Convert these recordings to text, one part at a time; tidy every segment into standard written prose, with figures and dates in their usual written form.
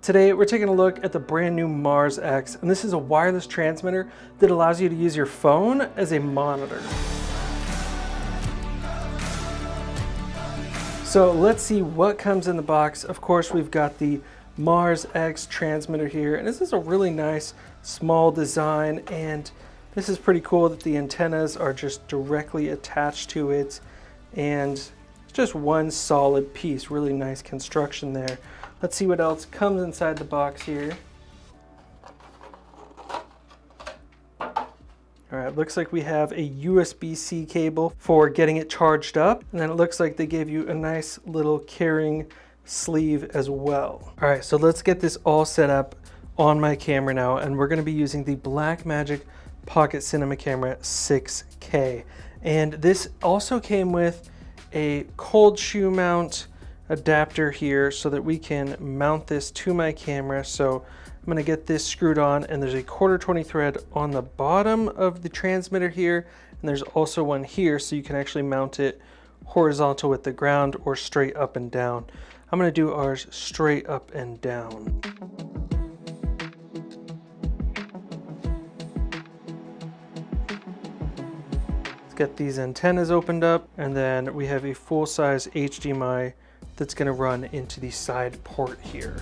Today we're taking a look at the brand new Mars X, and this is a wireless transmitter that allows you to use your phone as a monitor. So let's see what comes in the box. Of course, we've got the Mars X transmitter here, and this is a really nice small design, and this is pretty cool that the antennas are just directly attached to it, and it's just one solid piece. Really nice construction there. Let's see what else comes inside the box here. All right, looks like we have a USB-C cable for getting it charged up. And then it looks like they gave you a nice little carrying sleeve as well. All right, so let's get this all set up on my camera now. And we're gonna be using the Blackmagic Pocket Cinema Camera 6K. And this also came with a cold shoe mount adapter here so that we can mount this to my camera. So I'm going to get this screwed on, and there's a 1/4-20 thread on the bottom of the transmitter here, and there's also one here so you can actually mount it horizontal with the ground or straight up and down. I'm going to do ours straight up and down. Let's get these antennas opened up, and then we have a full-size HDMI that's going to run into the side port here.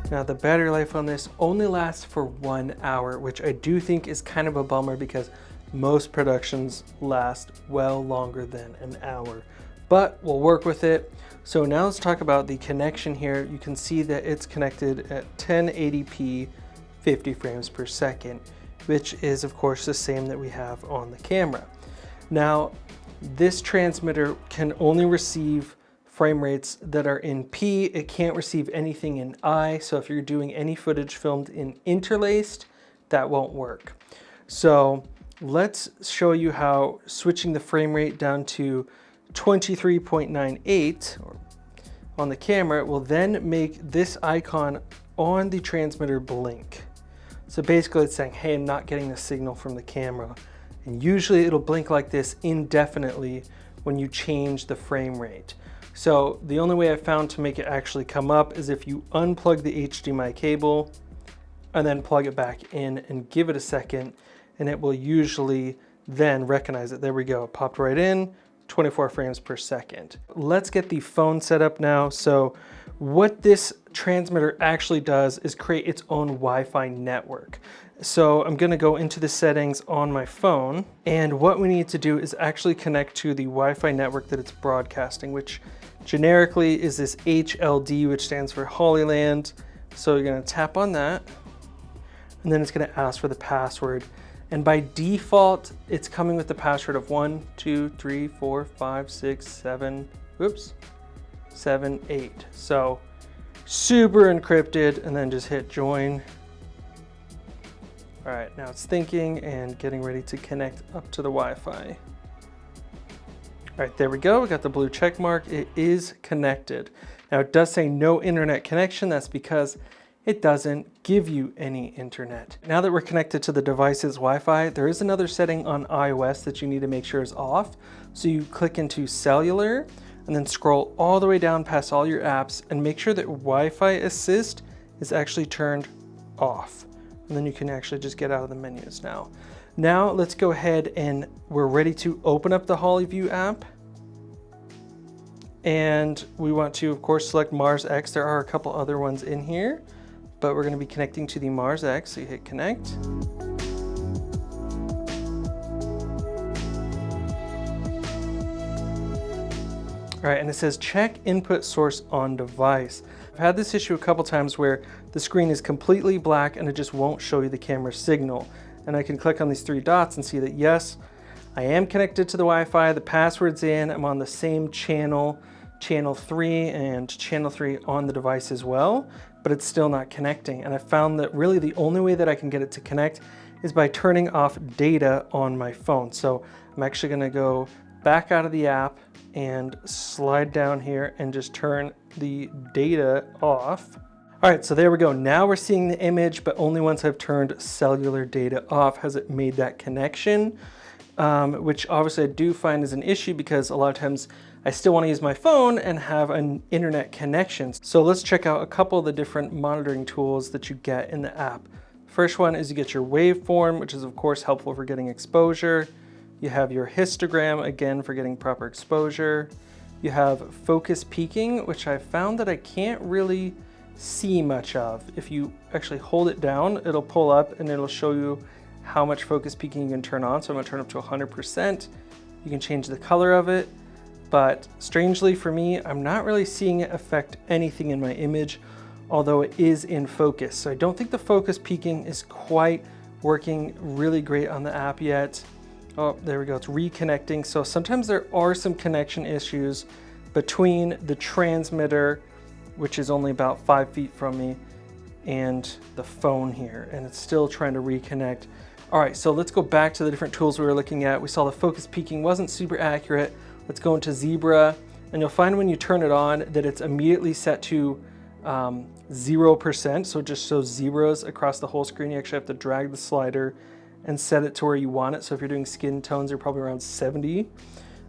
Now the battery life on this only lasts for 1 hour, which I do think is kind of a bummer because most productions last well longer than an hour, but we'll work with it. So now let's talk about the connection here. You can see that it's connected at 1080p 50 frames per second, which is of course the same that we have on the camera. Now this transmitter can only receive frame rates that are in P. It can't receive anything in I. So if you're doing any footage filmed in interlaced, that won't work. So let's show you how switching the frame rate down to 23.98 on the camera will then make this icon on the transmitter blink. So basically it's saying, hey, I'm not getting the signal from the camera. And usually it'll blink like this indefinitely when you change the frame rate. So the only way I found to make it actually come up is if you unplug the HDMI cable and then plug it back in and give it a second, and it will usually then recognize it. There we go, it popped right in, 24 frames per second. Let's get the phone set up now. So what this transmitter actually does is create its own Wi-Fi network. So I'm going to go into the settings on my phone, and what we need to do is actually connect to the Wi-Fi network that it's broadcasting, which generically is this HLD, which stands for Hollyland. So you're going to tap on that, and then it's going to ask for the password. And by default, it's coming with the password of 1, 2, 3, 4, 5, 6, 7, 7, 8. So super encrypted, and then just hit join. All right, now it's thinking and getting ready to connect up to the Wi-Fi. All right, there we go. We got the blue check mark. It is connected. Now it does say no internet connection. That's because it doesn't give you any internet. Now that we're connected to the device's Wi-Fi, there is another setting on iOS that you need to make sure is off. So you click into cellular and then scroll all the way down past all your apps and make sure that Wi-Fi assist is actually turned off. And then you can actually just get out of the menus now. Now let's go ahead and we're ready to open up the HollyView app. And we want to, of course, select Mars X. There are a couple other ones in here, but we're going to be connecting to the Mars X. So you hit connect. All right, and it says check input source on device. I've had this issue a couple times where the screen is completely black and it just won't show you the camera signal. And I can click on these 3 dots and see that yes, I am connected to the Wi-Fi, the password's in, I'm on the same channel, channel 3 and channel 3 on the device as well, but it's still not connecting. And I found that really the only way that I can get it to connect is by turning off data on my phone. So I'm actually gonna go back out of the app and slide down here and just turn the data off. All right, so there we go. Now we're seeing the image, but only once I've turned cellular data off has it made that connection, which obviously I do find is an issue because a lot of times I still want to use my phone and have an internet connection. So let's check out a couple of the different monitoring tools that you get in the app. First one is you get your waveform, which is of course helpful for getting exposure. You have your histogram, again for getting proper exposure. You have focus peaking, which I found that I can't really see much of. If you actually hold it down, it'll pull up and it'll show you how much focus peaking you can turn on. So I'm gonna turn up to 100%. You can change the color of it, but strangely for me, I'm not really seeing it affect anything in my image, although it is in focus. So I don't think the focus peaking is quite working really great on the app yet. Oh, there we go, it's reconnecting. So sometimes there are some connection issues between the transmitter, which is only about 5 feet from me, and the phone here, and it's still trying to reconnect. All right, so let's go back to the different tools we were looking at. We saw the focus peaking wasn't super accurate. Let's go into Zebra, and you'll find when you turn it on that it's immediately set to 0%, so it just shows zeros across the whole screen. You actually have to drag the slider and set it to where you want it. So if you're doing skin tones, you're probably around 70.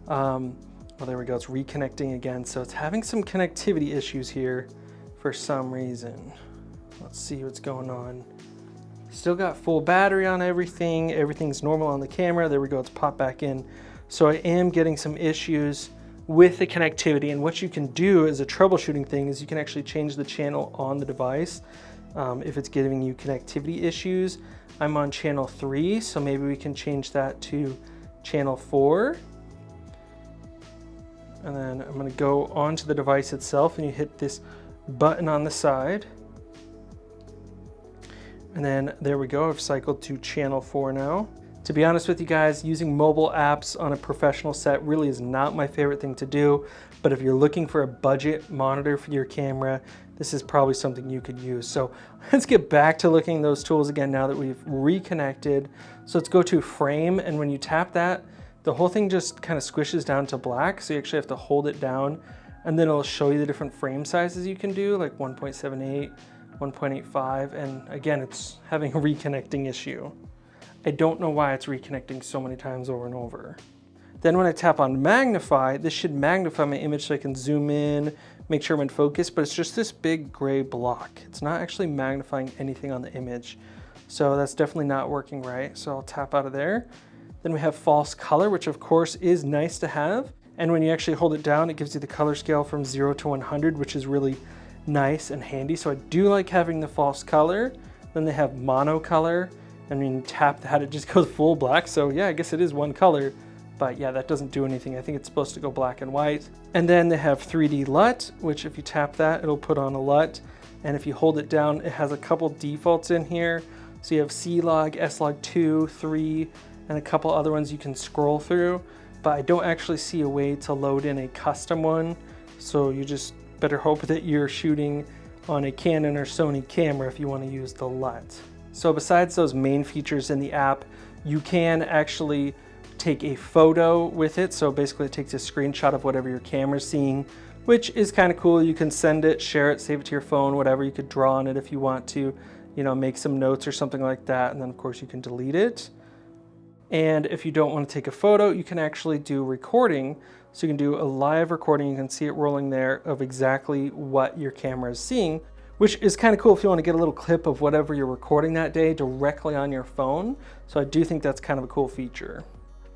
Well, there we go, it's reconnecting again. So it's having some connectivity issues here for some reason. Let's see what's going on. Still got full battery on everything. Everything's normal on the camera. There we go, it's popped back in. So I am getting some issues with the connectivity, and what you can do as a troubleshooting thing is you can actually change the channel on the device if it's giving you connectivity issues. I'm on channel 3, so maybe we can change that to channel 4. And then I'm gonna go onto the device itself, and you hit this button on the side. And then there we go, I've cycled to channel 4 now. To be honest with you guys, using mobile apps on a professional set really is not my favorite thing to do, but if you're looking for a budget monitor for your camera, this is probably something you could use. So let's get back to looking at those tools again now that we've reconnected. So let's go to frame, and when you tap that, the whole thing just kind of squishes down to black, so you actually have to hold it down, and then it'll show you the different frame sizes you can do, like 1.78, 1.85, and again, it's having a reconnecting issue. I don't know why it's reconnecting so many times over and over. Then when I tap on magnify, this should magnify my image so I can zoom in, make sure I'm in focus, but it's just this big gray block. It's not actually magnifying anything on the image. So that's definitely not working right. So I'll tap out of there. Then we have false color, which of course is nice to have. And when you actually hold it down, it gives you the color scale from 0 to 100, which is really nice and handy. So I do like having the false color. Then they have monocolor, and when you tap that, it just goes full black. So yeah, I guess it is one color, but yeah, that doesn't do anything. I think it's supposed to go black and white. And then they have 3D LUT, which if you tap that, it'll put on a LUT. And if you hold it down, it has a couple defaults in here. So you have C-Log, S-Log 2, 3, and a couple other ones you can scroll through, but I don't actually see a way to load in a custom one. So you just better hope that you're shooting on a Canon or Sony camera if you want to use the LUT. So besides those main features in the app, you can actually take a photo with it. So basically it takes a screenshot of whatever your camera's seeing, which is kind of cool. You can send it, share it, save it to your phone, whatever. You could draw on it if you want to, you know, make some notes or something like that. And then of course you can delete it. And if you don't want to take a photo, you can actually do recording. So you can do a live recording. You can see it rolling there of exactly what your camera is seeing, which is kind of cool if you want to get a little clip of whatever you're recording that day directly on your phone. So I do think that's kind of a cool feature.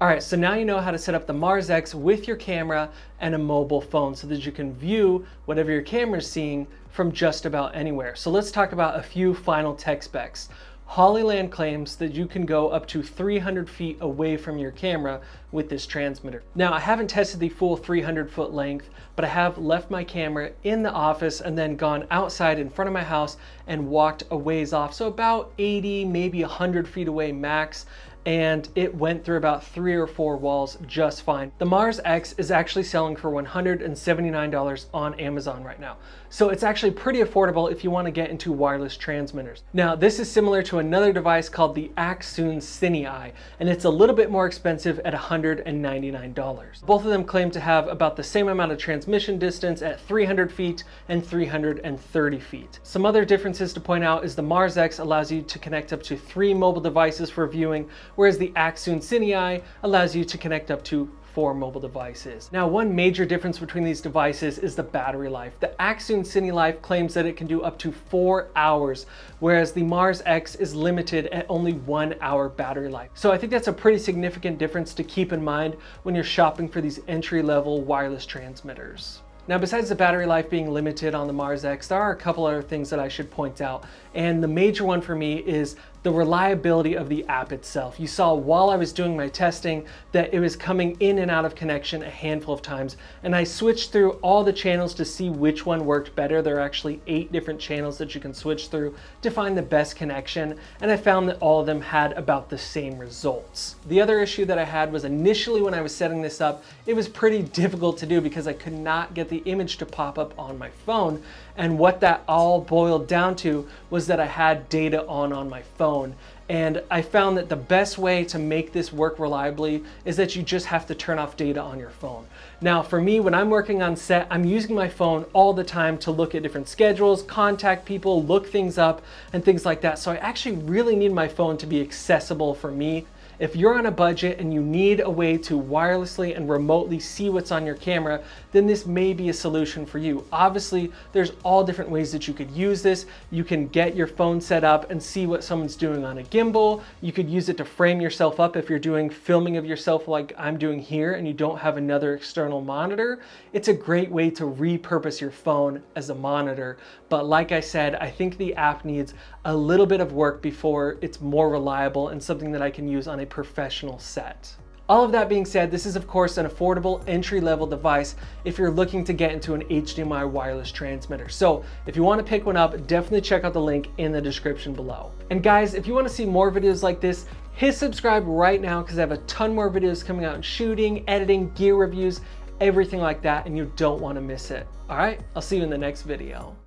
All right, so now you know how to set up the Mars X with your camera and a mobile phone so that you can view whatever your camera is seeing from just about anywhere. So let's talk about a few final tech specs. Hollyland claims that you can go up to 300 feet away from your camera with this transmitter. Now, I haven't tested the full 300-foot length, but I have left my camera in the office and then gone outside in front of my house and walked a ways off. So about 80, maybe 100 feet away max. And it went through about 3 or 4 walls just fine. The Mars X is actually selling for $179 on Amazon right now. So it's actually pretty affordable if you want to get into wireless transmitters. Now, this is similar to another device called the Axoon CineEye, and it's a little bit more expensive at $199. Both of them claim to have about the same amount of transmission distance at 300 feet and 330 feet. Some other differences to point out is the Mars X allows you to connect up to 3 mobile devices for viewing, whereas the Axoon CineEye allows you to connect up to for mobile devices. Now, one major difference between these devices is the battery life. The Axune CineLife claims that it can do up to 4 hours, whereas the Mars X is limited at only 1 hour battery life. So I think that's a pretty significant difference to keep in mind when you're shopping for these entry-level wireless transmitters. Now, besides the battery life being limited on the Mars X, there are a couple other things that I should point out. And the major one for me is the reliability of the app itself. You saw while I was doing my testing that it was coming in and out of connection a handful of times. And I switched through all the channels to see which one worked better. There are actually 8 different channels that you can switch through to find the best connection. And I found that all of them had about the same results. The other issue that I had was initially when I was setting this up, it was pretty difficult to do because I could not get the image to pop up on my phone. And what that all boiled down to was that I had data on my phone. And I found that the best way to make this work reliably is that you just have to turn off data on your phone. Now, for me, when I'm working on set, I'm using my phone all the time to look at different schedules, contact people, look things up, and things like that. So I actually really need my phone to be accessible for me. If you're on a budget and you need a way to wirelessly and remotely see what's on your camera, then this may be a solution for you. Obviously, there's all different ways that you could use this. You can get your phone set up and see what someone's doing on a gimbal. You could use it to frame yourself up if you're doing filming of yourself like I'm doing here and you don't have another external monitor. It's a great way to repurpose your phone as a monitor. But like I said, I think the app needs a little bit of work before it's more reliable and something that I can use on a professional set. All of that being said, this is of course an affordable entry-level device if you're looking to get into an HDMI wireless transmitter. So if you want to pick one up, definitely check out the link in the description below. And guys, if you want to see more videos like this, hit subscribe right now because I have a ton more videos coming out in shooting, editing, gear reviews, everything like that, and you don't want to miss it. All right, I'll see you in the next video.